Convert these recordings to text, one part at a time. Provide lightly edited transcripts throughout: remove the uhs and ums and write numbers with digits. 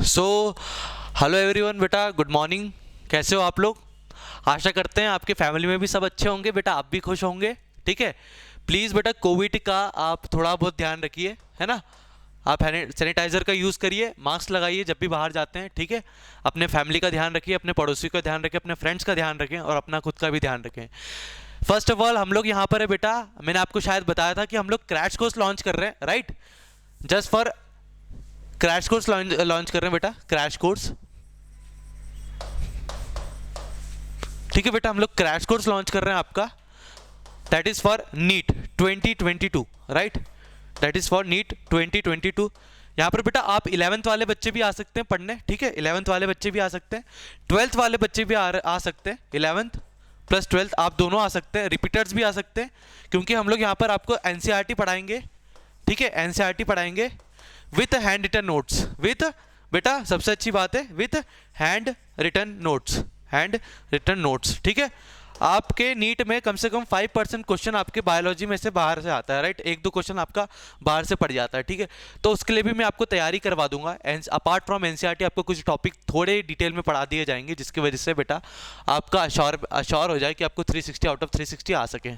So hello everyone बेटा, good morning. कैसे हो आप लोग? आशा करते हैं आपके फैमिली में भी सब अच्छे होंगे बेटा, आप भी खुश होंगे। ठीक है, प्लीज़ बेटा कोविड का आप थोड़ा बहुत ध्यान रखिए, है ना। आप सैनिटाइज़र का यूज़ करिए, मास्क लगाइए जब भी बाहर जाते हैं। ठीक है, अपने फैमिली का ध्यान रखिए, अपने पड़ोसी का ध्यान रखें, अपने फ्रेंड्स का ध्यान रखें और अपना खुद का भी ध्यान रखें। फर्स्ट ऑफ ऑल हम लोग यहाँ पर है बेटा, मैंने आपको शायद बताया था कि हम लोग क्रैश कोर्स लॉन्च कर रहे हैं, right. Just for crash course launch कर रहे हैं बेटा, क्रैश कोर्स। ठीक है बेटा, हम लोग क्रैश कोर्स लॉन्च कर रहे हैं आपका, that is for NEET 2022, right. That is for NEET 2022। यहाँ पर बेटा आप 11th वाले बच्चे भी आ सकते हैं पढ़ने, ठीक है। 11th वाले बच्चे भी आ सकते हैं, 12th वाले बच्चे भी आ सकते हैं। 11th प्लस 12th आप दोनों आ सकते हैं, रिपीटर्स भी आ सकते हैं, क्योंकि हम लोग यहाँ पर आपको एनसीईआरटी पढ़ाएंगे। ठीक है, एनसीईआरटी पढ़ाएंगे with hand written notes, with बेटा सबसे अच्छी बात है with hand written notes, hand written notes. ठीक है, आपके नीट में कम से कम 5% क्वेश्चन आपके बायोलॉजी में से बाहर से आता है, राइट। एक दो क्वेश्चन आपका बाहर से पड़ जाता है, ठीक है। तो उसके लिए भी मैं आपको तैयारी करवा दूंगा। अपार्ट फ्रॉम एनसीईआरटी आपको कुछ टॉपिक थोड़े डिटेल में पढ़ा दिए जाएंगे, जिसकी वजह से बेटा आपका अश्योर हो जाए कि आपको 360 आउट ऑफ 360 आ सके,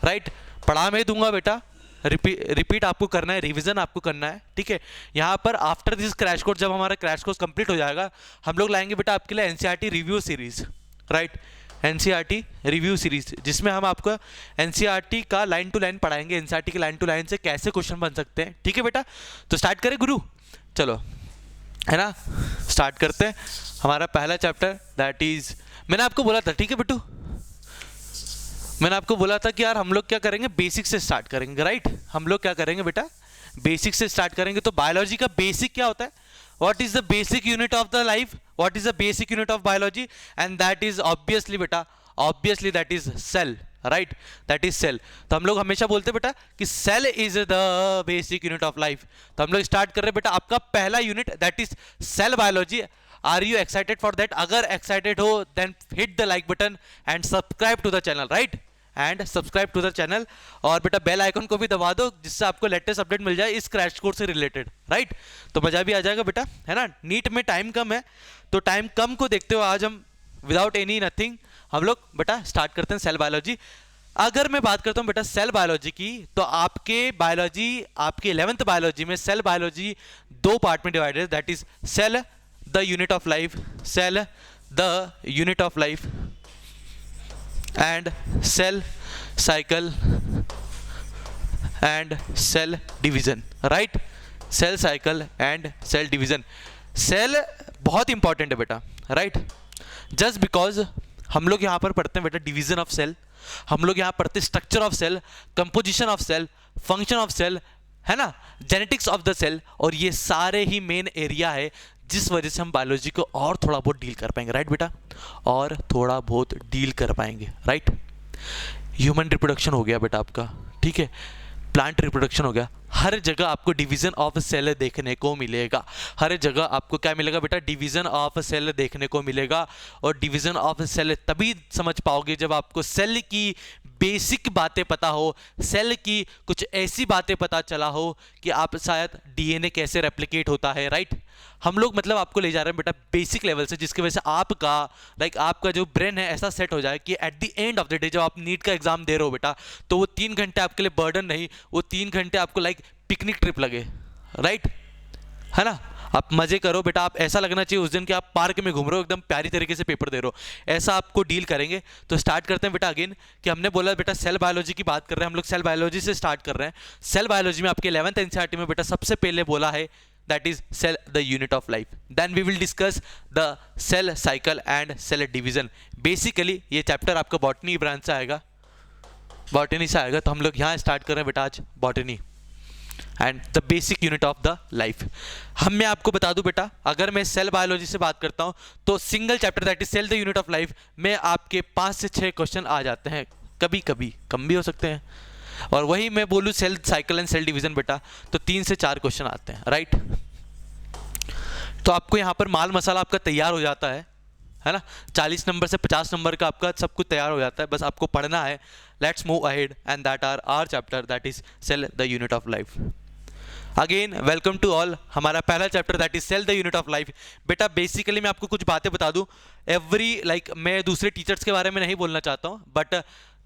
राइट। पढ़ा मैं दूंगा बेटा, रिपीट आपको करना है, रिवीजन आपको करना है। ठीक है, यहाँ पर आफ्टर दिस क्रैश कोर्स, जब हमारा क्रैश कोर्स कंप्लीट हो जाएगा, हम लोग लाएंगे बेटा आपके लिए NCERT review series, right. NCERT review series, जिसमें हम आपको एनसीईआरटी का लाइन टू लाइन पढ़ाएंगे, एनसीईआरटी के लाइन टू लाइन से कैसे क्वेश्चन बन सकते हैं। ठीक है बेटा, तो स्टार्ट करें गुरु, चलो, है ना। स्टार्ट करते हैं हमारा पहला चैप्टर, दैट इज, मैंने आपको बोला था, ठीक है बेटू, मैंने आपको बोला था कि यार हम लोग क्या करेंगे, बेसिक से स्टार्ट करेंगे, राइट। हम लोग क्या करेंगे बेटा, बेसिक से स्टार्ट करेंगे। तो बायोलॉजी का बेसिक क्या होता है, what is the basic unit of the life, what is the basic unit of biology, and that is obviously बेटा, obviously that is cell, right. That is cell. तो हम लोग हमेशा बोलते हैं बेटा कि cell is the basic unit of life. तो हम लोग स्टार्ट कर रहे हैं बेटा आपका पहला unit, that is cell biology. Are you excited for that? अगर एक्साइटेड हो then hit the like button and subscribe to the channel, right, and subscribe to the channel. और बेटा बेल आइकन को भी दबा दो, जिससे आपको लेटेस्ट अपडेट मिल जाए इस क्रैश कोर्स से रिलेटेड, राइट। तो मजा भी आ जाएगा बेटा, है ना। नीट में टाइम कम है, तो टाइम कम को देखते हुए आज हम विदाउट एनी नथिंग हम लोग बेटा स्टार्ट करते हैं सेल बायोलॉजी। अगर मैं बात करता हूं बेटा सेल बायोलॉजी की, तो आपके बायोलॉजी, आपके 11th बायोलॉजी में सेल बायोलॉजी दो पार्ट में डिवाइडेड है, that is cell the unit of life, cell the unit of life and cell cycle and cell division, right, cell cycle and cell division। Cell बहुत important है बेटा, right. Just because हम लोग यहाँ पर पढ़ते हैं बेटा डिवीजन ऑफ सेल, हम लोग यहाँ पढ़ते हैं structure of cell, composition of cell, function of cell, है ना, जेनेटिक्स ऑफ द सेल, और ये सारे ही मेन एरिया है जिस वजह से हम बायोलॉजी को और थोड़ा बहुत डील कर पाएंगे, राइट बेटा, और थोड़ा बहुत डील कर पाएंगे, राइट। ह्यूमन रिप्रोडक्शन हो गया बेटा आपका, ठीक है, प्लांट रिप्रोडक्शन हो गया, हर जगह आपको डिवीजन ऑफ सेल देखने को मिलेगा, हर जगह आपको क्या मिलेगा बेटा, डिवीजन ऑफ सेल देखने को मिलेगा। और डिवीजन ऑफ सेल तभी समझ पाओगे जब आपको सेल की बेसिक बातें पता हो, सेल की कुछ ऐसी बातें पता चला हो कि आप शायद डीएनए कैसे रेप्लिकेट होता है, राइट। हम लोग मतलब आपको ले जा रहे हैं बेटा बेसिक लेवल से, जिसकी वजह से आपका आपका जो ब्रेन है ऐसा सेट हो जाए कि eight the end of the day जब आप नीट का एग्जाम दे रहे हो बेटा, तो वो 3 घंटे आपके लिए बर्डन नहीं, वो 3 घंटे आपको पिकनिक ट्रिप लगे, राइट, है ना। आप मजे करो बेटा, आप ऐसा लगना चाहिए उस दिन कि आप पार्क में घूम रहे हो, एकदम प्यारी तरीके से पेपर दे रहे हो, ऐसा आपको डील करेंगे। तो स्टार्ट करते हैं बेटा अगेन, कि हमने बोला बेटा सेल बायोलॉजी की बात कर रहे हैं हम लोग, सेल बायोलॉजी से स्टार्ट कर रहे हैं। सेल बायोलॉजी में आपके 11th एनसीईआरटी में बेटा सबसे पहले बोला है that is cell the unit of life, then we will discuss the cell cycle and cell division। basically ये चैप्टर आपका बॉटनी ब्रांच से आएगा, बॉटनी से आएगा। तो हम लोग यहाँ स्टार्ट कर रहे हैं बेटा आज botany and the basic unit of the life. मैं आपको बता दूं बेटा, अगर मैं सेल बायोलॉजी से बात करता हूं तो single chapter that is cell the unit of life में आपके 5 से 6 क्वेश्चन आ जाते हैं, कभी कभी कम भी हो सकते हैं। और वही मैं बोलूँ cell cycle and cell division बेटा, तो 3 से 4 क्वेश्चन आते हैं, राइट। तो आपको यहाँ पर माल मसाला आपका तैयार हो जाता है ना, 40 नंबर से 50 नंबर का आपका सब कुछ तैयार हो जाता है, बस आपको पढ़ना है। Let's move ahead and that are our chapter that is cell the unit of life. Again welcome to all. हमारा पहला chapter that is cell the unit of life. बेटा बेसिकली मैं आपको कुछ बातें बता दूं, मैं दूसरे टीचर्स के बारे में नहीं बोलना चाहता हूं, but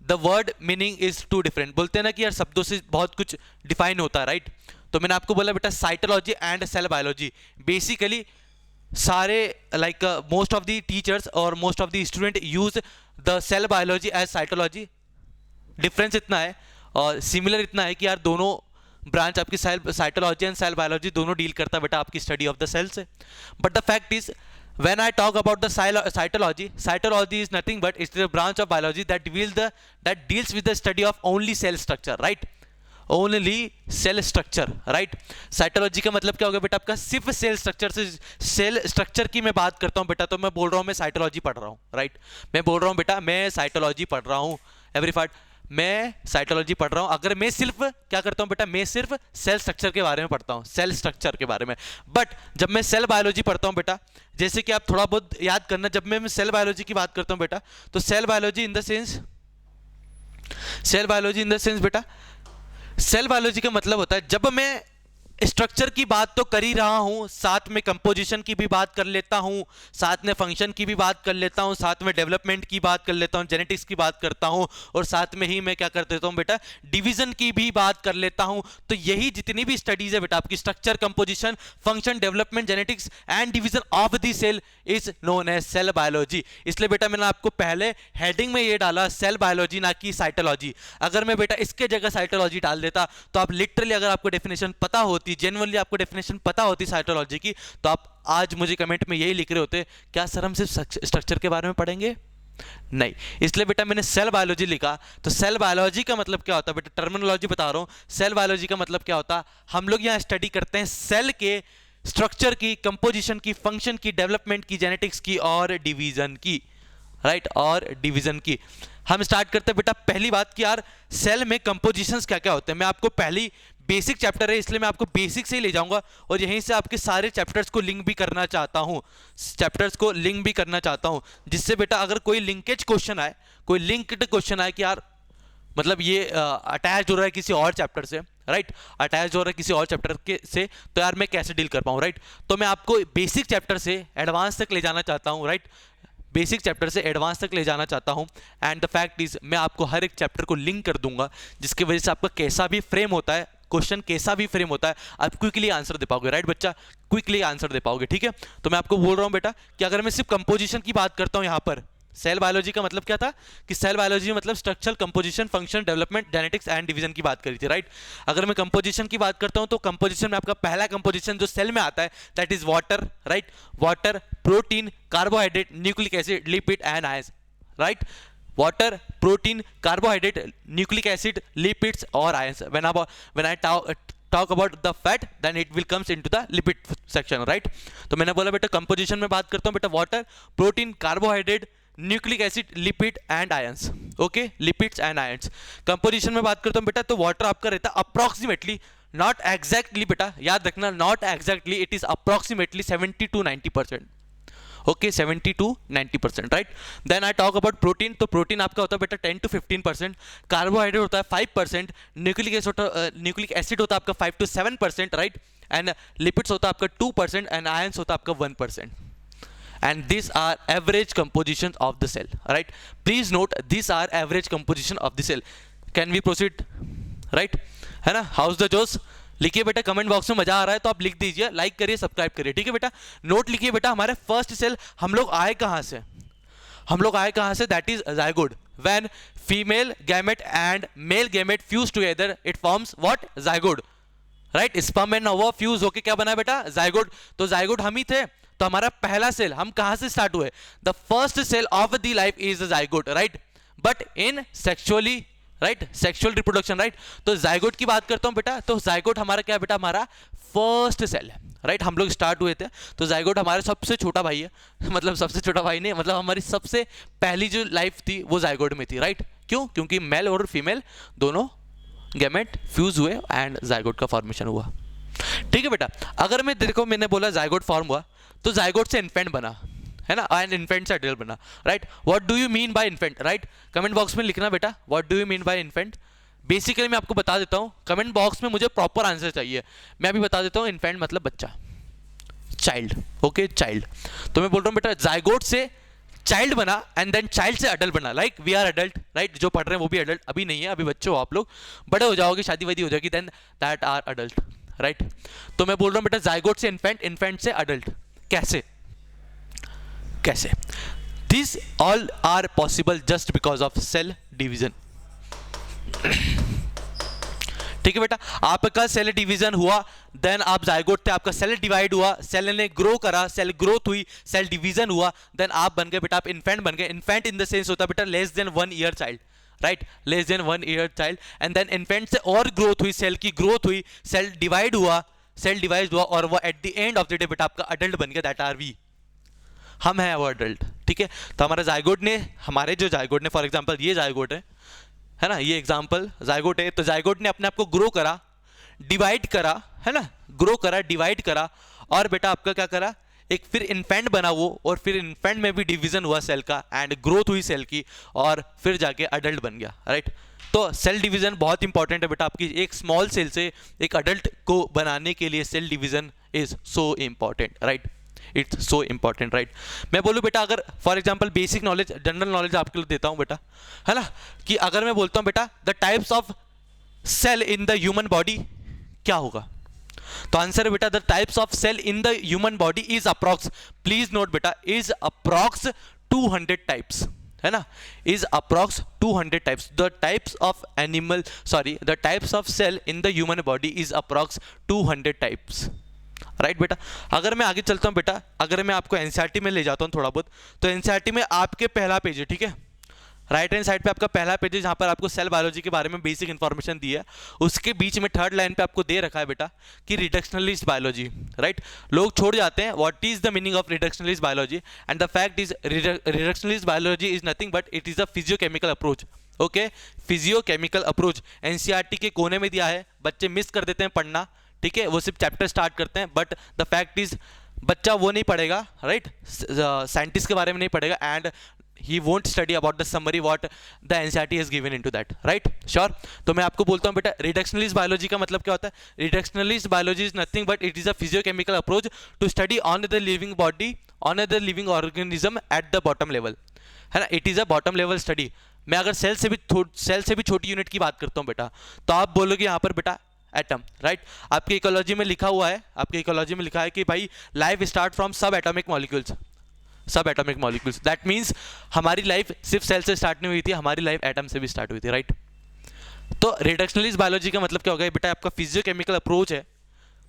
the word meaning is too different. बोलते हैं ना कि यार शब्दों से बहुत कुछ डिफाइन होता है, राइट? तो मैंने आपको बोला बेटा cytology and cell biology. Basically सारे मोस्ट ऑफ द टीचर्स और most of the student use the cell biology as cytology. Difference इतना है और सिमिलर इतना है कि यार दोनों ब्रांच आपकी साइटोलॉजी एंड सेल बायोलॉजी दोनों डील करता है बेटा आपकी स्टडी ऑफ द सेल से। But the fact is when I talk about the cytology is nothing but it's the branch of biology that deals with the study of only cell structure, right? Only cell structure, right? Cytology का मतलब क्या होगा बेटा आपका? सिर्फ cell structure से, cell structure की मैं बात करता हूँ बेटा, तो मैं बोल रहा हूँ मैं साइटोलॉजी पढ़ रहा हूँ, राइट? मैं बोल रहा हूँ बेटा मैं साइटोलॉजी पढ़ रहा हूँ, एवरीफाइड मैं साइटोलॉजी पढ़ रहा हूँ। अगर मैं सिर्फ क्या करता हूँ बेटा, मैं सिर्फ सेल स्ट्रक्चर के बारे में पढ़ता हूँ, सेल स्ट्रक्चर के बारे में। बट जब मैं सेल बायोलॉजी पढ़ता हूँ बेटा, जैसे कि आप थोड़ा बहुत याद करना, जब मैं सेल बायोलॉजी की बात करता हूँ बेटा, तो cell biology in the sense बेटा, सेल बायोलॉजी का मतलब होता है जब मैं स्ट्रक्चर की बात तो कर ही रहा हूं, साथ में कंपोजिशन की भी बात कर लेता हूं, साथ में फंक्शन की भी बात कर लेता हूं, साथ में डेवलपमेंट की बात कर लेता हूं, जेनेटिक्स की बात करता हूं, और साथ में ही मैं क्या कर देता हूं बेटा, डिवीजन की भी बात कर लेता हूं। तो यही जितनी भी स्टडीज है बेटा आपकी, structure, composition, function, development, genetics and division of the cell is known as cell biology. इसलिए बेटा मैंने आपको पहले हेडिंग में ये डाला सेल बायोलॉजी, ना कि साइटोलॉजी। अगर मैं बेटा इसके जगह साइटोलॉजी डाल देता तो आप लिटरली, अगर आपको डेफिनेशन पता होती, जेन्युइनली आपको डेफिनेशन पता होती साइटोलॉजी की, तो आप आज मुझे कमेंट में यही लिख रहे होते, क्या सर हम सिर्फ स्ट्रक्चर के बारे में पढ़ेंगे? नहीं। इसलिए बेटा मैंने सेल बायोलॉजी लिखा। तो सेल बायोलॉजी का मतलब क्या होता है बेटा, टर्मिनोलॉजी बता रहा हूं। सेल बायोलॉजी का मतलब क्या होता है, हम लोग यहां स्टडी करते हैं सेल के स्ट्रक्चर की, कंपोजिशन की, फंक्शन की, डेवलपमेंट की, जेनेटिक्स की और डिवीजन की, राइट? और डिवीजन की। हम स्टार्ट करते हैं बेटा पहली बात कि यार सेल में कंपोजिशंस क्या क्या होते हैं। मैं आपको पहली बेसिक चैप्टर है इसलिए मैं आपको बेसिक से ही ले जाऊंगा और यहीं से आपके सारे चैप्टर्स को लिंक भी करना चाहता हूं, जिससे बेटा अगर कोई लिंकेज क्वेश्चन आए, कोई लिंक्ड क्वेश्चन आए कि यार मतलब ये अटैच हो रहा है किसी और चैप्टर से, राइट? अटैच हो रहा है किसी और चैप्टर के से, तो यार मैं कैसे डील कर पाऊँ, राइट? तो मैं आपको बेसिक चैप्टर से एडवांस तक ले जाना चाहता हूँ, राइट? बेसिक चैप्टर से एडवांस तक ले जाना चाहता हूं। एंड द फैक्ट इज मैं आपको हर एक चैप्टर को लिंक कर दूंगा, जिसकी वजह से आपका कैसा भी फ्रेम होता है, क्वेश्चन कैसा भी फ्रेम होता है, आप क्विकली आंसर दे पाओगे, राइट बच्चा? क्विकली आंसर दे पाओगे, ठीक है? तो मैं आपको बोल रहा हूं बेटा कि अगर मैं सिर्फ कंपोजिशन की बात करता हूं, यहां पर सेल बायोलॉजी का मतलब क्या था कि सेल बायोलॉजी में मतलब structure, composition, function, development, genetics and division की बात करी थी, राइट? अगर मैं कंपोजिशन की बात करता हूं तो कंपोजिशन में आपका पहला कंपोजिशन जो सेल में आता है that is water, right? Water, protein, carbohydrate, nucleic acid, lipid and ions, right? Water, protein, carbohydrate, nucleic acid, lipids और ions. when I talk about the fat then it will comes into the lipid section, right? तो मैंने बोला बेटा composition में बात करता हूं बेटा water, protein, carbohydrate, nucleic acid, lipid and ions, okay? Lipids and ions. Composition में बात करता हूं बेटा तो वाटर आपका रहता है अप्रोक्सीमेटली, नॉट एग्जैक्टली बेटा, याद रखना, not exactly, it is approximately 70 to 90%, okay? 70 to 90%, right? Then I talk about protein, तो प्रोटीन आपका होता है बेटा 10 to 15%, कार्बोहाइड्रेट होता है 5%, न्यूक्लिक एसिड होता है आपका 5 to 7%, राइट? एंड लिपिड्स होता है आपका 2% एंड आयंस होता है आपका 1%. And these are average composition of the cell, right? Please note these are average composition of the cell. Can we proceed, right? है ना? How's the Joes? लिखिए बेटा कमेंट बॉक्स में, मजा आ रहा है तो आप लिख दीजिए, लाइक करिए, सब्सक्राइब करिए, ठीक है बेटा? नोट लिखिए बेटा, हमारे फर्स्ट सेल हम लोग आए कहां से? That is zygote. When female gamete and male gamete fuse together it forms what? Zygote, right? Sperm and ओवा फ्यूज होके क्या बना बेटा? जायगोट। तो जायगोट हम ही थे, तो हमारा पहला सेल हम कहां से स्टार्ट हुए? The first cell of the life is the zygote, right? But in sexually, right? Sexual reproduction, right? तो जायगोट की बात करता हूं बेटा, तो जायगोट हमारा क्या है बेटा? हमारा फर्स्ट सेल है, राइट? हम लोग स्टार्ट हुए थे, तो जायगोट हमारा सबसे छोटा भाई है मतलब सबसे छोटा भाई नहीं, मतलब हमारी सबसे पहली जो लाइफ थी वो जायगोट में थी, राइट? क्यों? क्योंकि मेल और फीमेल दोनों गैमेट फ्यूज हुए एंड जायगोट का फॉर्मेशन हुआ, ठीक है बेटा? अगर मैं देखो, मैंने बोला जायगोट फॉर्म हुआ, तो जायगोट से इन्फेंट बना, है ना? एंड इन्फेंट से एडल्ट बना, right? What do you mean bye infant, right? Comment box में लिखना बेटा, what do you mean bye infant? Basically मैं आपको बता देता हूँ, कमेंट बॉक्स में मुझे प्रॉपर आंसर चाहिए। मैं अभी बता देता हूँ, इन्फेंट मतलब बच्चा, चाइल्ड, ओके चाइल्ड। तो मैं बोल रहा हूँ बेटा जाइगोट से चाइल्ड बना एंड देन चाइल्ड से अडल्ट बना, like we are adult, right. जो पढ़ रहे हैं वो भी अडल्ट अभी नहीं है, अभी बच्चे हो आप लोग, बड़े हो जाओगे, शादी वादी हो जाएगी, then that are adult, right. तो मैं बोल रहा हूँ बेटा जाइगोट से इन्फेंट, इन्फेंट से अडल्ट। कैसे कैसे? This all are possible just because of cell division. ठीक है बेटा, आपका सेल डिवीजन हुआ, देन आप जाइगोट थे, आपका सेल डिवाइड हुआ, सेल ने ग्रो करा, सेल ग्रोथ हुई, सेल डिवीजन हुआ, देन आप बन गए बेटा, आप इन्फेंट बन गए। इन्फेंट इन द सेंस होता है बेटा less than 1 year child, right, less than 1 year child. And then infant से और ग्रोथ हुई, सेल की ग्रोथ हुई, सेल डिवाइड हुआ, सेल डिवाइड हुआ, और वो at the end of the day बेटा आपका अडल्ट बन गया, दैट आर वी, हम हैं वो अडल्ट। ठीक है, तो हमारा जाइगोट ने, हमारे जो जाइगोट ने, फॉर एग्जांपल ये जाइगोट है ना, ये एग्जांपल जाइगोट है, तो जाइगोट ने अपने आप को ग्रो करा, डिवाइड करा, है ना, ग्रो करा, डिवाइड करा, और बेटा आपका क्या करा, एक फिर इन्फेंट बना वो, और फिर इन्फेंट में भी डिवीजन हुआ सेल का, एंड ग्रोथ हुई सेल की, और फिर जाके अडल्ट बन गया, राइट। तो सेल डिवीजन बहुत इंपॉर्टेंट है बेटा, आपकी एक स्मॉल सेल से एक अडल्ट को बनाने के लिए cell division is so important, right, it's so important, right. मैं बोलूँ बेटा, अगर for example basic knowledge, general knowledge आपके लिए देता हूँ बेटा, है ना, कि अगर मैं बोलता हूँ बेटा the types of cell in the human body, क्या होगा? तो आंसर है बेटा the types of cell in the human body is approx, please note बेटा, इज अप्रॉक्स 200 टाइप्स, है ना, is approx 200 types. The types of animal, sorry, the types of cell in the human body is approx 200 types, right बेटा। अगर मैं आगे चलता हूं बेटा, अगर मैं आपको एनसीईआरटी में ले जाता हूं थोड़ा बहुत, तो एनसीईआरटी में आपके पहला पेज है, ठीक है, राइट हैंड साइड पे आपका पहला पेज है, जहां पर आपको सेल बायोलॉजी के बारे में बेसिक इंफॉर्मेशन दी है। उसके बीच में थर्ड लाइन पे आपको दे रखा है बेटा कि रिडक्शनलिस्ट बायोलॉजी, राइट। लोग छोड़ जाते हैं what is the meaning of reductionist biology, and the fact is reductionist biology is nothing but it is a physiochemical approach, okay, physiochemical approach. NCERT के कोने में दिया है, बच्चे मिस कर देते हैं पढ़ना, ठीक है, वो सिर्फ चैप्टर स्टार्ट करते हैं, बट द फैक्ट इज बच्चा वो नहीं पढ़ेगा, राइट, साइंटिस्ट के बारे में नहीं पढ़ेगा, and he won't study about the summary what the NCERT has given into that, right, sure। तो मैं आपको बोलता हूँ बेटा रिडक्शनलिस्ट बायोलॉजी का मतलब क्या होता है? Reductionist biology is nothing but it is a physiochemical approach to study on the living body, on the living organism at the bottom level, है ना, it is a bottom level study. मैं अगर cell से भी छोटी unit की बात करता हूँ बेटा, तो आप बोलोगे यहाँ पर बेटा एटम, राइट। आपके इकोलॉजी में लिखा हुआ है, आपके इकोलॉजी में लिखा है कि भाई लाइफ स्टार्ट फ्रॉम सब एटॉमिक मॉलिक्यूल्स, सब एटॉमिक मॉलिक्यूल्स, दैट मीन्स हमारी लाइफ सिर्फ सेल से स्टार्ट नहीं हुई थी, हमारी लाइफ एटम से भी स्टार्ट हुई थी, राइट। तो रिडक्शनलिस्ट बायोलॉजी का मतलब क्या होगा बेटा? आपका फिजियोकेमिकल अप्रोच है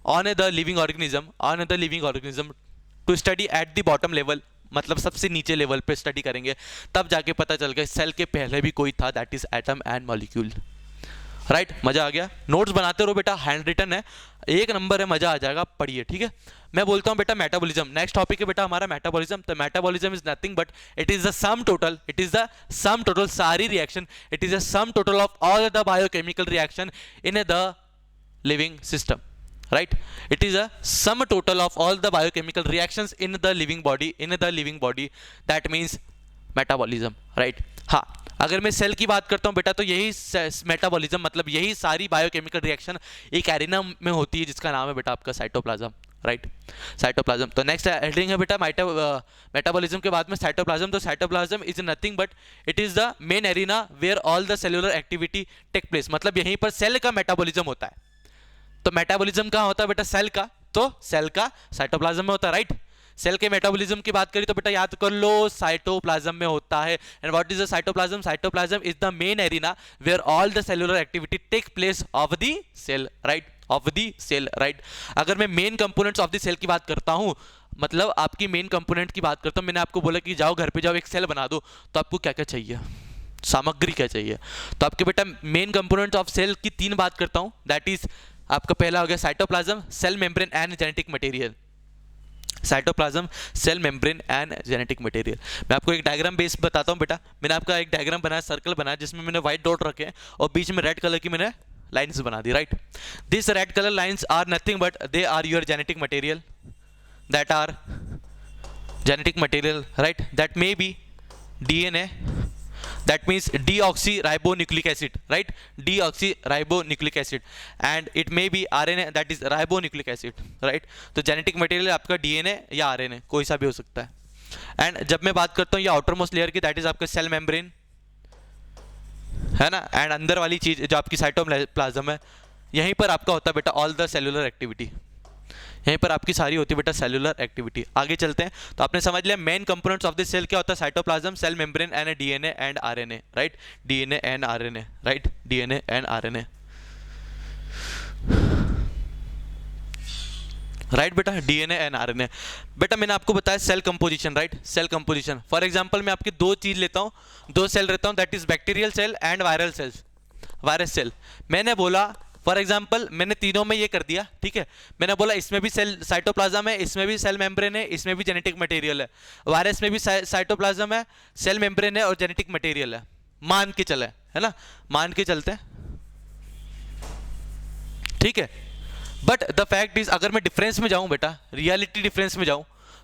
on the living organism, on the living organism to study at the bottom level, मतलब सबसे नीचे लेवल पे स्टडी करेंगे, तब जाके पता चल गया सेल के पहले भी कोई था, that is atom and molecule, right. मजा आ गया? नोट्स बनाते रहो बेटा, हैंड रिटन है, एक नंबर है, मजा आ जाएगा, पढ़िए, ठीक है। मैं बोलता हूँ बेटा मेटाबॉलिज्म, नेक्स्ट टॉपिक है बेटा हमारा मेटाबॉलिज्म। तो metabolism is nothing but it is the sum total, it is the sum total, सारी reaction, it is the sum total of all the biochemical reaction in the living system, right, it is a sum total of all the biochemical reactions in the living body, that means metabolism, right। हाँ, अगर मैं cell की बात करता हूँ बेटा, तो यही मेटाबॉलिज्म मतलब यही सारी बायोकेमिकल रिएक्शन एक एरिना में होती है जिसका नाम है बेटा आपका साइटोप्लाज्म, राइट, साइटोप्लाज्म। तो नेक्स्ट हेडिंग है बेटा मेटाबॉलिज्म के बाद में साइटोप्लाज्म। तो cytoplasm is nothing but it is the main arena where all the cellular activity take place, मतलब यहीं पर सेल का मेटाबॉलिज्म होता है। तो मेटाबॉलिज्म कहाँ होता है बेटा? सेल का, तो सेल का साइटोप्लाज्म में होता है, राइट। सेल के मेटाबॉलिज्म की बात करी तो बेटा याद कर लो साइटोप्लाज्म में होता है। And what is the cytoplasm? Cytoplasm is the main arena where all the cellular activity take place of the cell, right, of the cell, right. अगर मैं main components of the cell की बात करता हूं, मतलब आपकी मेन कंपोनेंट की बात करता हूं, मैंने आपको बोला कि जाओ घर पे जाओ एक सेल बना दो, तो आपको क्या क्या चाहिए, सामग्री क्या चाहिए? तो आपके बेटा मेन कंपोनेंट्स ऑफ सेल की 3 बात करता हूं, दैट इज आपका पहला हो गया cytoplasm, cell membrane and genetic material. Cytoplasm, cell membrane and genetic material. मैं आपको एक डायग्राम बेस बताता हूं बेटा। मैंने आपका एक डायग्राम बनाया, सर्कल बनाया, जिसमें मैंने व्हाइट डॉट रखे हैं और बीच में रेड कलर की मैंने लाइंस बना दी, right. This red colour lines are nothing but they are your genetic material, that are genetic material, right, that may be DNA, that means deoxyribonucleic acid, right? Deoxyribonucleic acid, and it may be RNA, that is ribonucleic acid, right? तो genetic material आपका DNA या RNA कोई सा भी हो सकता है. And जब मैं बात करता हूँ ये आउटर मोस्ट लेयर की, दैट इज आपका सेल मेम्ब्रेन, है ना. एंड अंदर वाली चीज जो आपकी साइटोप्लाज्म है, यहीं पर आपका होता है बेटा ऑल द सेलुलर एक्टिविटी, यहीं पर आपकी सारी होती है बेटा सेलुलर एक्टिविटी. आगे चलते हैं. तो आपने समझ लिया main components of the cell क्या होता है, cytoplasm, cell membrane and DNA and RNA, right? DNA and RNA, right? DNA and RNA, right बेटा? DNA and RNA. बेटा मैंने आपको बताया cell composition, right? Cell composition. For example मैं आपकी दो चीज लेता हूं, दो सेल लेता हूं, that is bacterial cell and viral cells, virus cell. मैंने बोला फॉर एग्जांपल, मैंने तीनों में ये कर दिया, ठीक है? मैंने बोला इसमें भी सेल साइटोप्लाज्म है, इसमें भी सेल मेम्ब्रेन है, इसमें भी जेनेटिक मटेरियल है. वायरस में भी साइटोप्लाज्म है, सेल मेम्ब्रेन है और जेनेटिक मटेरियल है. मान के चले, है ना? मान के चलते हैं, ठीक है? बट द फैक्ट इज, अगर मैं डिफरेंस में जाऊं बेटा, रियलिटी डिफरेंस में जाऊं,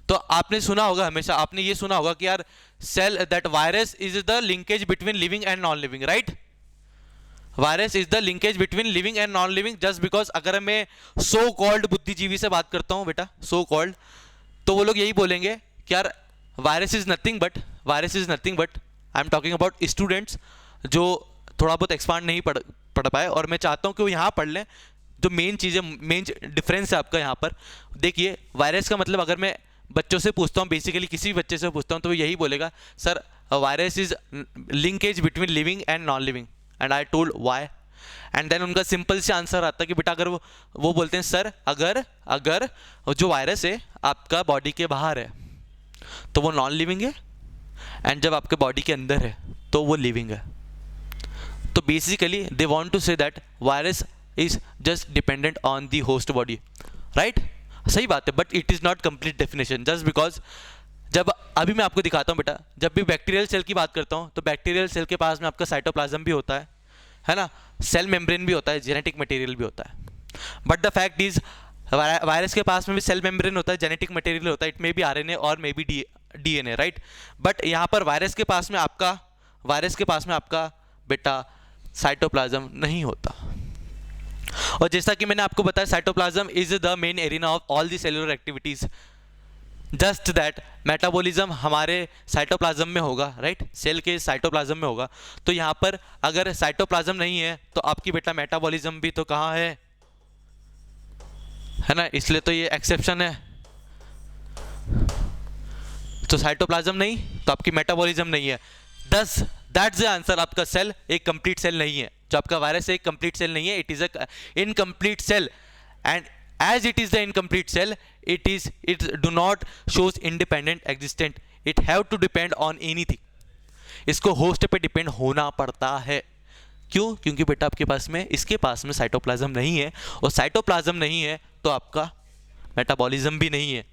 तो आपने सुना होगा, हमेशा आपने ये सुना होगा कि यार cell that virus is the linkage between living and non living, right? Virus is the linkage between living and non living. Just because अगर मैं सो कॉल्ड बुद्धिजीवी से बात करता हूं बेटा, सो कॉल्ड, तो वो लोग यही बोलेंगे कि यार virus is nothing but, virus is nothing but, I am talking about students जो थोड़ा बहुत एक्सपांड नहीं पढ़ पाए, और मैं चाहता हूं कि वो यहाँ पढ़ लें. जो मेन चीज़ें, मेन डिफरेंस है आपका यहाँ पर, देखिए वायरस का मतलब, अगर मैं बच्चों से पूछता हूँ, बेसिकली किसी भी बच्चे से पूछता हूँ, तो वो यही बोलेगा sir virus is linkage between living and non living. And I told why, and then उनका सिंपल से आंसर आता है कि बेटा अगर वो बोलते हैं सर अगर जो वायरस है आपका बॉडी के बाहर है तो वो नॉन लिविंग है, एंड जब आपके बॉडी के अंदर है तो वो लिविंग है. तो basically they want to say that virus is just dependent on the host body, right? सही बात है, but it is not complete definition, just because जब अभी मैं आपको दिखाता हूँ बेटा, जब भी बैक्टीरियल सेल की बात करता हूँ तो बैक्टीरियल सेल के पास में आपका साइटोप्लाज्म भी होता है ना? सेल मेम्ब्रेन भी होता है, जेनेटिक मटेरियल भी होता है. But the fact is virus के पास में भी सेल मेम्ब्रेन होता है, जेनेटिक मटेरियल होता है, इट मे बी आरएनए और may be DNA, right? But यहाँ पर वायरस के पास में आपका बेटा साइटोप्लाज्म नहीं होता. और जैसा कि मैंने आपको बताया cytoplasm is the main arena of all the cellular activities. Just that metabolism हमारे साइटोप्लाज्म में होगा, राइट? सेल के साइटोप्लाज्म में होगा. तो यहाँ पर अगर साइटोप्लाज्म नहीं है तो आपकी बेटा मेटाबॉलिज्म भी तो कहाँ है ना? इसलिए तो ये एक्सेप्शन है. तो साइटोप्लाज्म नहीं तो आपकी मेटाबॉलिज्म नहीं है. दस दैट्स द आंसर. आपका सेल एक कंप्लीट सेल नहीं है. जो आपका वायरस एक कंप्लीट सेल नहीं है, it is a incomplete cell. And as it is the incomplete cell, it do not shows independent existent, it have to depend on anything. इसको होस्ट पे डिपेंड होना पड़ता है. क्यों? क्योंकि बेटा आपके पास में, इसके पास में साइटोप्लाज्म नहीं है, और साइटोप्लाज्म नहीं है तो आपका मेटाबॉलिज्म भी नहीं है,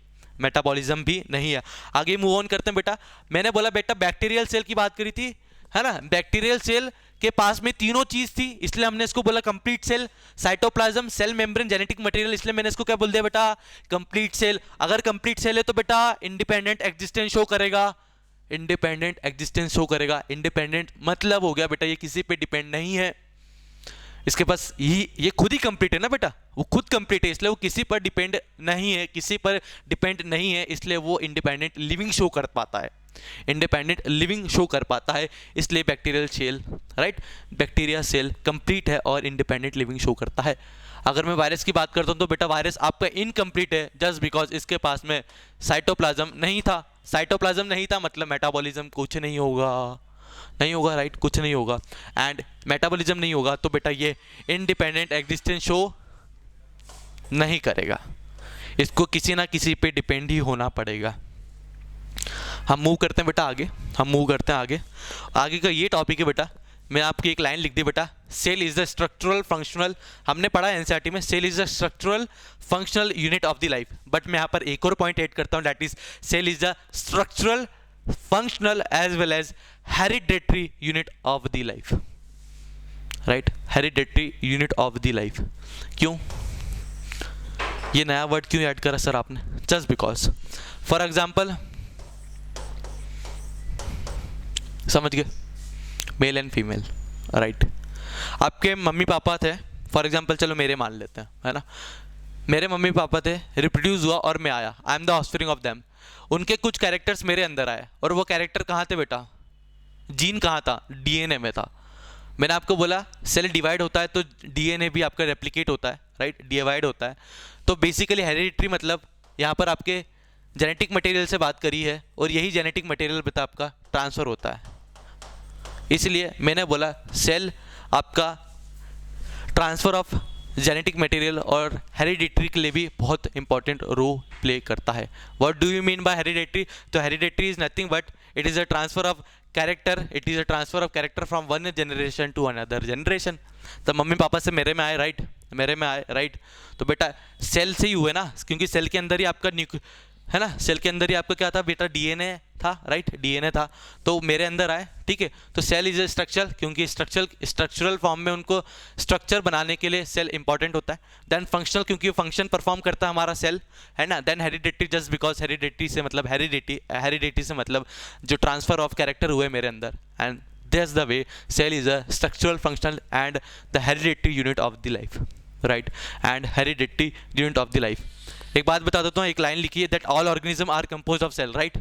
मेटाबॉलिज्म भी नहीं है. आगे मूव ऑन करते हैं बेटा. मैंने बोला बेटा बैक्टीरियल सेल की बात करी थी, है ना? बैक्टीरियल सेल के पास में तीनों चीज थी, इसलिए हमने इसको बोला complete cell. Cytoplasm, cell membrane, genetic material, इसलिए मैंने इसको क्या बोल दिया बेटा? Complete cell. अगर कंप्लीट सेल है तो बेटा इंडिपेंडेंट एग्जिस्टेंस शो करेगा, इंडिपेंडेंट एग्जिस्टेंस शो करेगा. इंडिपेंडेंट मतलब हो गया बेटा ये किसी पे डिपेंड नहीं है, इसके पास ये खुद ही कंप्लीट है ना बेटा, वो खुद कंप्लीट है, इसलिए वो किसी पर डिपेंड नहीं है, किसी पर डिपेंड नहीं है, इसलिए वो इंडिपेंडेंट लिविंग शो कर पाता है, इंडिपेंडेंट लिविंग शो कर पाता है. इसलिए bacterial cell, right? Bacteria cell complete है और इंडिपेंडेंट लिविंग शो करता है. अगर मैं वायरस की बात करता हूं तो बेटा वायरस आपका इनकम्प्लीट है, जस्ट बिकॉज इसके पास में साइटोप्लाज्म नहीं था. साइटोप्लाज्म नहीं था मतलब मेटाबॉलिज्म कुछ नहीं होगा, नहीं होगा, राइट? कुछ नहीं होगा. एंड मेटाबॉलिज्म नहीं होगा तो बेटा ये इंडिपेंडेंट एग्जिस्टेंस शो नहीं करेगा, इसको किसी ना किसी पे डिपेंड ही होना पड़ेगा. हम मूव करते हैं बेटा आगे, हम मूव करते हैं आगे. आगे का ये टॉपिक है बेटा, मैं आपकी एक लाइन लिख दी बेटा, cell is the structural functional. हमने पढ़ा एनसीईआरटी में cell is the structural functional unit of the life. But मैं यहाँ पर एक और पॉइंट ऐड करता हूँ, that is cell is the structural functional as well as hereditary unit of the life, right? Hereditary unit of the life. क्यों ये नया वर्ड क्यों ऐड करा सर आपने? जस्ट बिकॉज, फॉर एग्जाम्पल, समझ गए? Male and female, right. आपके mummy papa थे, फॉर एग्जांपल चलो मेरे मान लेते हैं, है ना, मेरे मम्मी पापा थे, रिप्रोड्यूस हुआ और मैं आया, I am the offspring of them. उनके कुछ कैरेक्टर्स मेरे अंदर आए, और वो कैरेक्टर कहाँ थे बेटा, जीन कहाँ था, डीएनए में था। मैंने आपको बोला सेल डिवाइड होता है तो डीएनए भी आपका रेप्लिकेट होता है, राइट, डिवाइड होता है। तो बेसिकली हेरिडिटरी मतलब यहाँ पर आपके जेनेटिक मटेरियल से बात करी है, और यही जेनेटिक मटेरियल बेटा आपका ट्रांसफ़र होता है। इसलिए मैंने बोला सेल आपका ट्रांसफ़र ऑफ जेनेटिक मटेरियल और हेरिडिटरी के लिए भी बहुत इंपॉर्टेंट रोल प्ले करता है। What do you mean by hereditary? तो hereditary is nothing but it is a transfer of character, it is a transfer of character from one generation to another generation. तो मम्मी पापा से मेरे में आए, राइट, मेरे में आए, राइट। तो बेटा सेल से ही हुए ना, क्योंकि सेल के अंदर ही आपका है ना, सेल के अंदर ही आपका क्या था बेटा, डीएनए था, राइट, डीएनए था, तो मेरे अंदर आए, ठीक है। तो सेल इज ए स्ट्रक्चर, क्योंकि स्ट्रक्चरल फॉर्म में उनको स्ट्रक्चर बनाने के लिए सेल इंपॉर्टेंट होता है। देन फंक्शनल, क्योंकि फंक्शन परफॉर्म करता है हमारा सेल, है ना। Then hereditary, just because hereditary से मतलब हेरिडिटरी से मतलब जो ट्रांसफर ऑफ कैरेक्टर हुए मेरे अंदर, and that's the way cell is a structural, functional and the hereditary unit of the life, right, and hereditary unit of the life. एक बात बता देता हूँ, एक लाइन लिखी है, that all organism are compose of cell, right,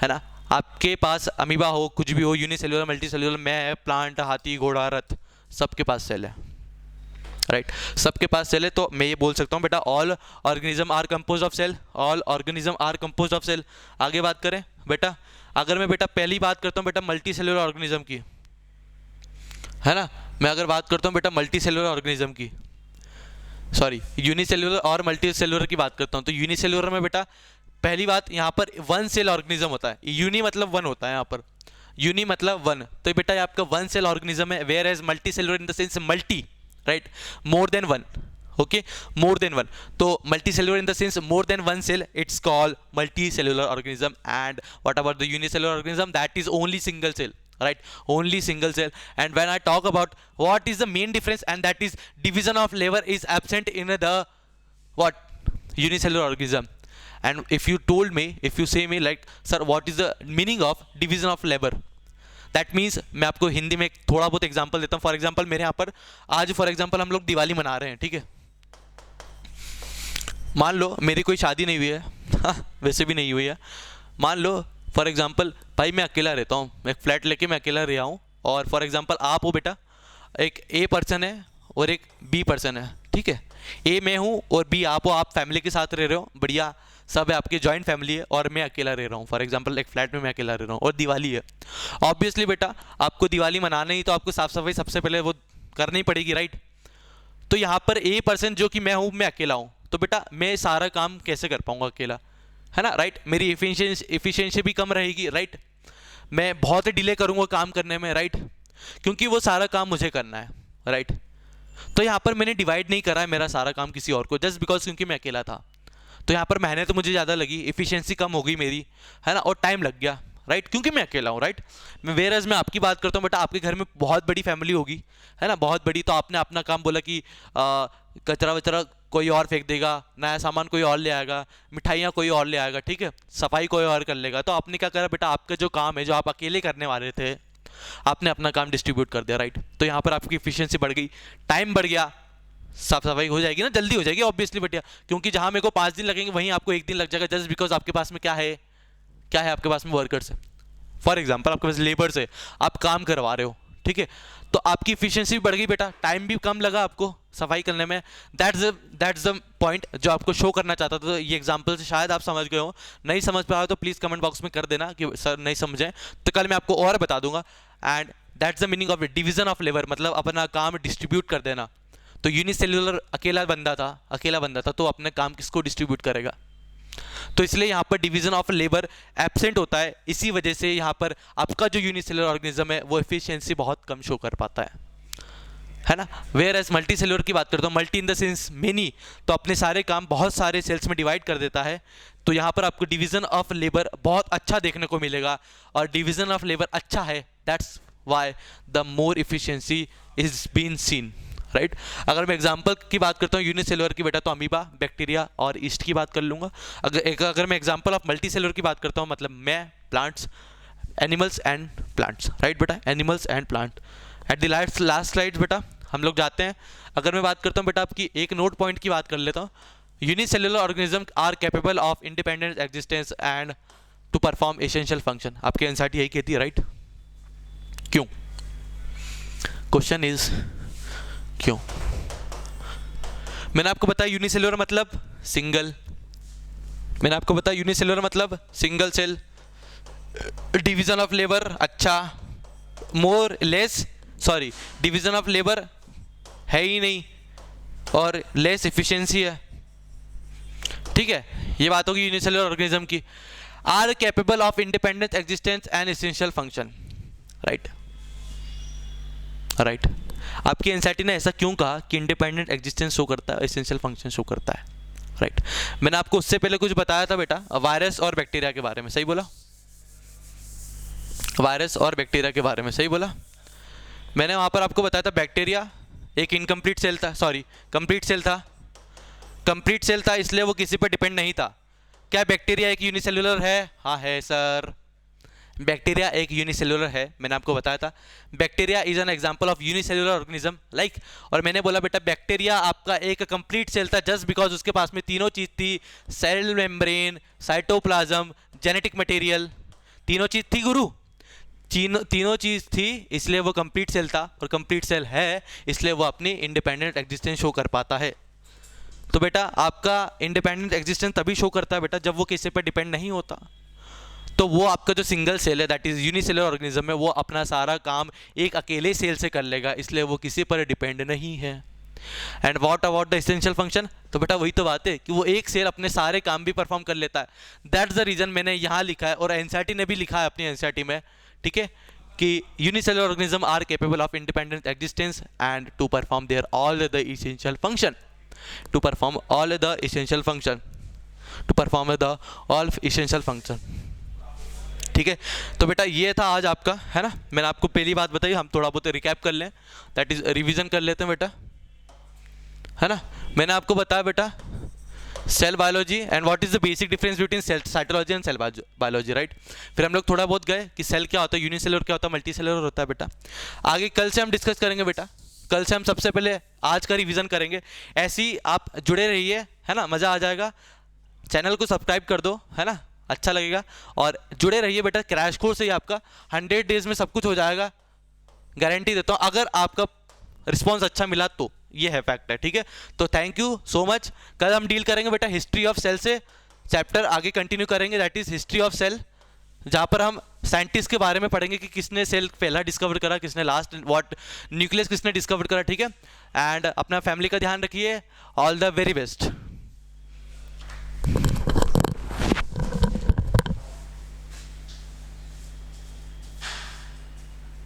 है ना। आपके पास अमीबा हो, कुछ भी हो, यूनिसेल्युलर, मल्टीसेल्युलर, मैं, प्लांट, हाथी, घोड़ा, रथ, सबके पास सेल है, राइट, सबके पास सेल है। तो मैं ये बोल सकता हूँ बेटा all organism are compose of cell, all organism are compose of cell. आगे बात करें बेटा, अगर मैं बेटा पहली बात करता हूँ बेटा मल्टी सेल्युलर ऑर्गेनिज्म की, है ना, मैं अगर बात करता हूँ बेटा मल्टी सेल्युलर ऑर्गेनिज्म की, सॉरी यूनिसेल्युलर और मल्टी सेल्युलर की बात करता हूँ, तो यूनिसेल्युलर में बेटा पहली बात यहाँ पर वन सेल ऑर्गेनिज्म होता है, यूनी मतलब वन होता है यहाँ पर, यूनी मतलब वन, तो बेटा ये आपका वन सेल ऑर्गेनिज्म है, whereas multi cellular in the sense multi, right, more than one, okay, more than one. तो multi cellular in the sense more than one cell, it's called multi cellular organism. And what about the unicellular organism, that is only single cell, right, only single cell. And when I talk about what is the main difference, and that is division of labor is absent in the what unicellular organism. And if you told me, if you say me like sir what is the meaning of division of labor, that means मैं आपको हिंदी में थोड़ा बहुत example देता हूँ। For example मेरे यहाँ पर आज फॉर एग्जांपल हम लोग दिवाली मना रहे हैं, ठीक है, मान लो मेरी कोई शादी नहीं हुई है, हाँ, वैसे भी नहीं हुई है, मान लो फॉर एग्जांपल भाई मैं अकेला रहता हूँ, मैं एक फ्लैट लेके मैं अकेला रहा हूँ, और फॉर एग्जांपल आप हो बेटा, एक ए पर्सन है और एक बी पर्सन है, ठीक है, ए मैं हूँ और बी आप हो, आप फैमिली के साथ रह रहे हो, बढ़िया सब है, आपकी जॉइंट फैमिली है, और मैं अकेला रह रहा हूँ, फॉर एग्जांपल एक फ्लैट में मैं अकेला रह रहा हूँ और दिवाली है। ऑब्वियसली बेटा आपको दिवाली मनाना ही तो आपको साफ सफाई सबसे पहले वो करनी पड़ेगी, राइट। तो यहाँ पर ए पर्सन जो कि मैं हूँ, मैं अकेला हूँ, तो बेटा मैं सारा काम कैसे कर पाऊँगा अकेला, है ना, राइट, मेरी एफिशिएंसी भी कम रहेगी, राइट, मैं बहुत डिले करूँगा काम करने में, राइट, क्योंकि वो सारा काम मुझे करना है, राइट। तो यहाँ पर मैंने डिवाइड नहीं करा है मेरा सारा काम किसी और को, जस्ट बिकॉज क्योंकि मैं अकेला था, तो यहाँ पर मेहनत तो मुझे ज़्यादा लगी, एफिशिएंसी कम हो गई मेरी, है ना, और टाइम लग गया, राइट, क्योंकि मैं अकेला हूँ, राइट। मैं वेरएज मैं आपकी बात करता हूँ बेटा, आपके घर में बहुत बड़ी फैमिली होगी, है ना, बहुत बड़ी, तो आपने अपना काम बोला कि कचरा वचरा कोई और फेंक देगा, नया सामान कोई और ले आएगा, मिठाइयाँ कोई और ले आएगा, ठीक है, सफाई कोई और कर लेगा, तो आपने क्या करा बेटा, आपका जो काम है जो आप अकेले करने वाले थे, आपने अपना काम डिस्ट्रीब्यूट कर दिया, राइट। तो यहाँ पर आपकी एफिशिएंसी बढ़ गई, टाइम बढ़ गया, साफ सफाई हो जाएगी ना, जल्दी हो जाएगी ऑब्वियसली बेटा, क्योंकि जहाँ मेरे को 5 दिन लगेंगे वहीं आपको 1 दिन लग जाएगा, जस्ट बिकॉज आपके पास में क्या है आपके पास में वर्कर्स है, फॉर एग्जाम्पल आपके पास लेबर्स है, आप काम करवा रहे हो, ठीक है, तो आपकी एफिशिएंसी भी बढ़ गई बेटा, टाइम भी कम लगा आपको सफाई करने में। दैट्स द पॉइंट जो आपको शो करना चाहता था। तो ये एग्जांपल से शायद आप समझ गए हो, नहीं समझ पाए तो प्लीज़ कमेंट बॉक्स में कर देना कि सर नहीं समझें, तो कल मैं आपको और बता दूंगा। And that's the meaning of division of labour, मतलब अपना काम डिस्ट्रीब्यूट कर देना। तो यूनिसेल्युलर अकेला बंदा था, तो अपने काम किसको डिस्ट्रीब्यूट करेगा, तो इसलिए यहाँ पर डिवीजन ऑफ लेबर एब्सेंट होता है, इसी वजह से यहाँ पर आपका जो यूनिसेल्युलर ऑर्गेनिज्म है वो एफिशिएंसी बहुत कम शो कर पाता है ना। वेयर एज मल्टी सेल्युलर की बात करता हूँ, multi in the sense many, तो अपने सारे काम बहुत सारे सेल्स में डिवाइड कर देता है, तो यहाँ पर आपको डिवीजन ऑफ लेबर बहुत अच्छा देखने को मिलेगा, और डिवीजन ऑफ लेबर अच्छा है, that's why the more efficiency is been seen, right. अगर मैं एग्जांपल की बात करता हूँ यूनिसेल्युलर की बेटा, तो अमीबा, बैक्टीरिया और ईस्ट की बात कर लूँगा। अगर मैं एग्जांपल ऑफ मल्टी सेल्युलर की बात करता हूँ, मतलब मैं, plants, animals and plants, right बेटा, animals and plant. At the last slide बेटा हम लोग जाते हैं। अगर मैं बात करता हूँ बेटा आपकी एक नोट पॉइंट की बात कर लेता हूँ, unicellular organism are capable of independent existence and to perform essential function. आपके एनसीईआरटी यही कहती है, राइट? क्यों? क्वेश्चन इज क्यों? मैंने आपको बताया यूनिसेल्युलर मतलब सिंगल, मैंने आपको बताया यूनिसेल्युलर मतलब single cell, division of labour, अच्छा more less sorry division of labour है ही नहीं और लेस एफिशिएंसी है, ठीक है, ये बात होगी यूनिसेल्युलर ऑर्गेनिज्म की। Are capable of independent existence and essential function, right right. आपकी एनसीईआरटी ने ऐसा क्यों कहा कि इंडिपेंडेंट एग्जिस्टेंस शो करता है, एसेंशियल फंक्शन शो करता है, राइट? मैंने आपको उससे पहले कुछ बताया था बेटा वायरस और बैक्टीरिया के बारे में, सही बोला? वायरस और बैक्टीरिया के बारे में सही बोला। मैंने वहाँ पर आपको बताया था बैक्टीरिया एक इनकम्प्लीट सेल था, सॉरी कंप्लीट सेल था, कंप्लीट सेल था इसलिए वो किसी पर डिपेंड नहीं था। क्या बैक्टीरिया एक यूनिसेल्युलर है? हाँ है सर, बैक्टीरिया एक यूनिसेल्युलर है, मैंने आपको बताया था। Bacteria is an example of unicellular organism like, और मैंने बोला बेटा बैक्टीरिया आपका एक कंप्लीट सेल था जस्ट बिकॉज उसके पास में तीनों चीज़ थी, cell membrane, cytoplasm, genetic material, तीनों चीज़ थी गुरु, तीनों चीज़ थी इसलिए वो कंप्लीट सेल था, और कंप्लीट सेल है इसलिए वो अपनी इंडिपेंडेंट एग्जिस्टेंस शो कर पाता है। तो बेटा आपका इंडिपेंडेंट एग्जिस्टेंस तभी शो करता है बेटा जब वो किसी पर डिपेंड नहीं होता। तो वो आपका जो सिंगल सेल है दैट इज यूनिसेलुलर ऑर्गेनिज्म में वो अपना सारा काम एक अकेले सेल से कर लेगा, इसलिए वो किसी पर डिपेंड नहीं है। And what about the essential function? तो बेटा वही तो बात है कि वो एक सेल अपने सारे काम भी परफॉर्म कर लेता है। दैट्स द रीजन मैंने यहाँ लिखा है और एनसीईआरटी ने भी लिखा है अपनी एनसीईआरटी में, ठीक है, कि unicellular organism are capable of independent existence and to perform their all the essential function, to perform all the essential function, to perform the all essential function, ठीक है। तो बेटा ये था आज आपका, है ना, मैंने आपको पहली बात बताई, हम थोड़ा बहुत रिकैप कर लें, दैट इज रिवीजन कर लेते हैं बेटा, है ना। मैंने आपको बताया बेटा cell biology and what is the basic difference between cell cytology and cell biology, right. फिर हम लोग थोड़ा बहुत गए कि सेल क्या होता है, यूनिसेलुलर क्या होता है, मल्टीसेलुलर होता है बेटा। आगे कल से हम डिस्कस करेंगे बेटा, कल से हम सबसे पहले आज का रिवीजन करेंगे। ऐसे ही आप जुड़े रहिए, है ना, मज़ा आ जाएगा। चैनल को सब्सक्राइब कर दो, है ना, अच्छा लगेगा, और जुड़े रहिए बेटा। क्रैश कोर्स ही आपका 100 डेज में सब कुछ हो जाएगा, गारंटी देता हूँ, अगर आपका रिस्पॉन्स अच्छा मिला तो, ये है फैक्ट है, ठीक है। तो थैंक यू सो मच। कल हम डील करेंगे बेटा हिस्ट्री ऑफ सेल से, चैप्टर आगे कंटिन्यू करेंगे that is history of cell, जहाँ पर हम साइंटिस्ट के बारे में पढ़ेंगे कि किसने सेल पहला डिस्कवर करा, किसने लास्ट, व्हाट न्यूक्लियस किसने डिस्कवर करा, ठीक है। एंड अपना फैमिली का ध्यान रखिए, ऑल द वेरी बेस्ट।